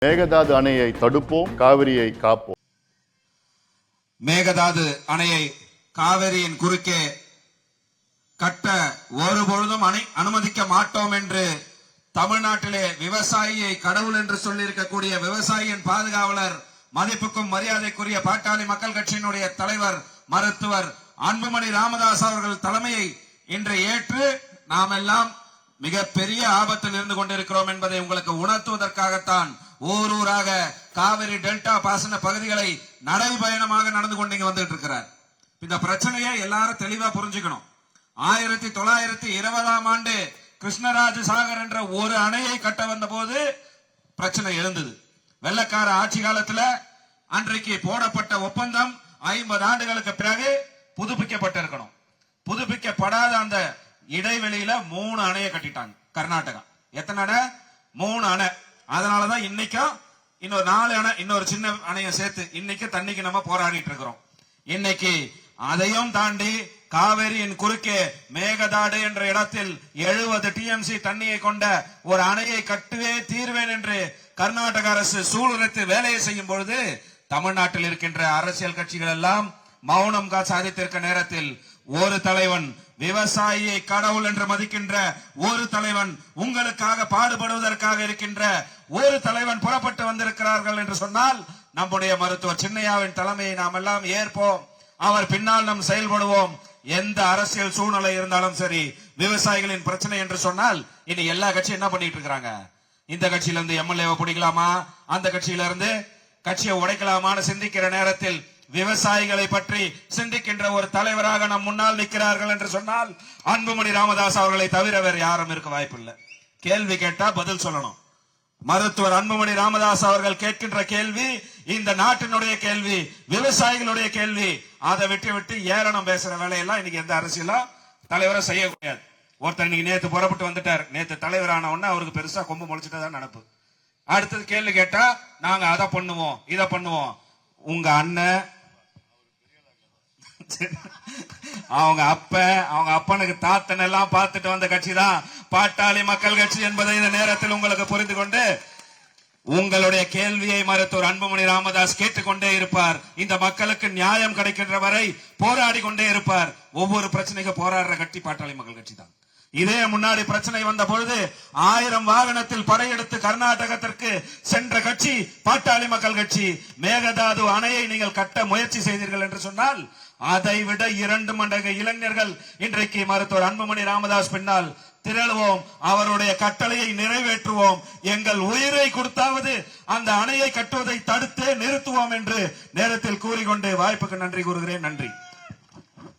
மேகதாது அணையை தடுப்போம், காவிரியை காப்போம். மேகதாது அணையை காவிரியின் குறுக்கே கட்ட ஒருபொழுதும் அனுமதிக்க மாட்டோம் என்று தமிழ்நாட்டிலே விவசாயியை கடவுள் என்று சொல்லியிருக்கக்கூடிய விவசாயியின் பாதுகாவலர், மதிப்புக்கும் மரியாதைக்குரிய பாட்டாளி மக்கள் கட்சியினுடைய தலைவர் மருத்துவர் அன்புமணி ராமதாஸ் அவர்கள் தலைமையை இன்று ஏற்று நாம் எல்லாம் மிகப்பெரிய ஆபத்தில் இருந்து கொண்டிருக்கிறோம் என்பதை உங்களுக்கு உணர்த்துவதற்காகத்தான் ஊராக காவிரி டெல்டா பாசன பகுதிகளை நடைபயணமாக நடந்து கொண்டு வந்துட்டு இருக்கிறார். இந்த பிரச்சனையை எல்லாரும் தெளிவா புரிஞ்சுக்கணும். 1920ஆம் ஆண்டு கிருஷ்ணராஜ சாகர் என்ற ஒரு அணையை கட்ட வந்த போது பிரச்சனை எழுந்தது. வெள்ளக்கார ஆட்சி காலத்துல அன்றைக்கு போடப்பட்ட ஒப்பந்தம் 50 ஆண்டுகளுக்கு பிறகு புதுப்பிக்கப்பட்டிருக்கணும். புதுப்பிக்கப்படாத அந்த இடைவெளியில 3 அணையை கட்டிட்டாங்க கர்நாடகா. எத்தனை அணை? 3 அணை. அதனாலதான் இன்னைக்கும் இன்னொரு 4 அணை, இன்னொரு சின்ன அணையை சேர்த்து இன்னைக்கு தண்ணிக்கு நம்ம போராடிட்டு இருக்கிறோம். இன்னைக்கு அதையும் தாண்டி காவிரியின் குறுக்கே மேகதாடு என்ற இடத்தில் 70 TMC தண்ணியை கொண்ட ஒரு அணையை கட்டுவே தீர்வேன் என்று கர்நாடக அரசு சூளுரைத்து வேலையை செய்யும் பொழுது தமிழ்நாட்டில் இருக்கின்ற அரசியல் கட்சிகள் எல்லாம் மௌனம் சாதித்திருக்க நேரத்தில் ஒரு தலைவன், விவசாயியை கடவுள் என்று மதிக்கின்ற ஒரு தலைவன், உங்களுக்காக பாடுபடுவதற்காக இருக்கின்ற ஒரு தலைவன் புறப்பட்டு வந்திருக்கிறார்கள் என்று சொன்னால் நம்முடைய மருத்துவர் சின்னையாவின் தலைமையை நாம் எல்லாம் ஏற்போம். அவர் பின்னால் நாம் செயல்படுவோம். எந்த அரசியல் சூழ்நிலை இருந்தாலும் சரி, விவசாயிகளின் பிரச்சனை என்று சொன்னால் இனி எல்லா கட்சியும் என்ன பண்ணிட்டு இருக்காங்க? இந்த கட்சியில இருந்து எம்எல்ஏவை பிடிக்கலாமா, அந்த கட்சியில இருந்து கட்சியை உடைக்கலாமான்னு சிந்திக்கிற நேரத்தில் விவசாயிகளை பற்றி சிந்திக்கின்ற ஒரு தலைவராக நம் முன்னால் நிற்கிறார்கள் என்று சொன்னால் அன்புமணி ராமதாஸ் அவர்களை தவிர வேறு யாரும் இருக்க வாய்ப்பில்லை. கேள்வி கேட்டா பதில் சொல்லணும். மருத்துவர் அன்புமணி ராமதாஸ் அவர்கள் கேட்கின்ற கேள்வி இந்த நாட்டினுடைய கேள்வி, விவசாயிகளுடைய கேள்வி. அதை விட்டு ஏளனம் பேசுற வேலையெல்லாம் இன்னைக்கு எந்த அரசியலும் தலைவரை செய்யக்கூடாது. ஒருத்தர் இன்னைக்கு நேத்து புறப்பட்டு வந்துட்டார். நேத்து தலைவர் ஆன உடனே அவருக்கு பெருசா கொம்பு முளைச்சிட்டதான் நினைப்பு. அடுத்தது கேள்வி கேட்டா நாங்க அதை பண்ணுவோம், இதை பண்ணுவோம். உங்க அண்ணன், அவங்க அப்பனுக்கு தாத்தன் எல்லாம் பார்த்துட்டு வந்த கட்சி தான் பாட்டாளி மக்கள் கட்சி என்பதை இந்த நேரத்தில் உங்களுக்கு புரிந்து கொண்டு உங்களுடைய கேள்வியை மருத்துவர் அன்புமணி ராமதாஸ் கேட்டுக்கொண்டே இருப்பார். இந்த மக்களுக்கு நியாயம் கிடைக்கின்ற வரை போராடி கொண்டே இருப்பார். ஒவ்வொரு பிரச்சனைக்கு போராடுற கட்சி பாட்டாளி மக்கள் கட்சி தான். இதே முன்னாடி பிரச்சனை வந்த பொழுது 1000 வாகனத்தில் படையெடுத்து கர்நாடகத்திற்கு சென்ற கட்சி பாட்டாளி மக்கள் கட்சி. மேகதாது அணையை நீங்கள் கட்ட முயற்சி செய்தீர்கள் என்று சொன்னால் அதை விட 2 மடங்கு இளைஞர்கள் இன்றைக்கு மருத்துவர் அன்புமணி ராமதாஸ் பின்னால் திரளுவோம். அவருடைய கட்டளையை நிறைவேற்றுவோம். எங்கள் உயிரை கொடுத்தாவது அந்த அணையை கட்டுவதை தடுத்தே நிறுத்துவோம் என்று நேரத்தில் கூறிக்கொண்டு வாய்ப்புக்கு நன்றி கூறுகிறேன். நன்றி.